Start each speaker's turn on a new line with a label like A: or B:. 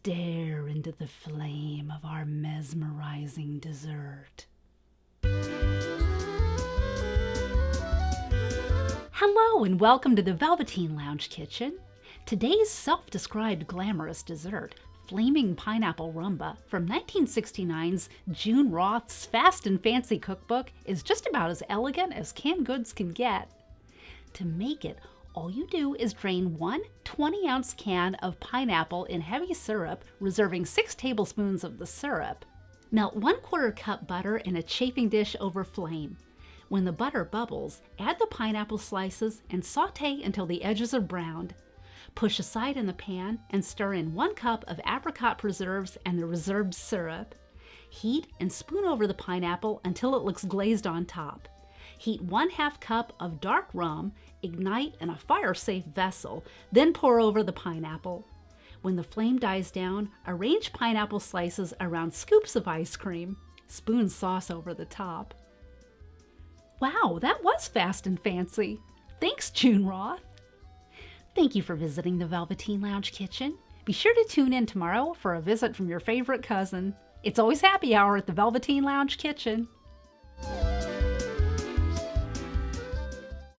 A: stare into the flame of our mesmerizing dessert. Hello and welcome to the Velveteen Lounge Kitchen. Today's self-described glamorous dessert, Flaming Pineapple Rumba from 1969's June Roth's Fast and Fancy Cookbook, is just about as elegant as canned goods can get. To make it, all you do is drain one 20-ounce can of pineapple in heavy syrup, reserving 6 tablespoons of the syrup. Melt 1/4 cup butter in a chafing dish over flame. When the butter bubbles, add the pineapple slices and saute until the edges are browned. Push aside in the pan and stir in 1 cup of apricot preserves and the reserved syrup. Heat and spoon over the pineapple until it looks glazed on top. Heat 1/2 cup of dark rum, ignite in a fire-safe vessel, then pour over the pineapple. When the flame dies down, arrange pineapple slices around scoops of ice cream. Spoon sauce over the top. Wow, that was fast and fancy. Thanks, June Roth. Thank you for visiting the Velveteen Lounge Kitchen. Be sure to tune in tomorrow for a visit from your favorite cousin. It's always happy hour at the Velveteen Lounge Kitchen.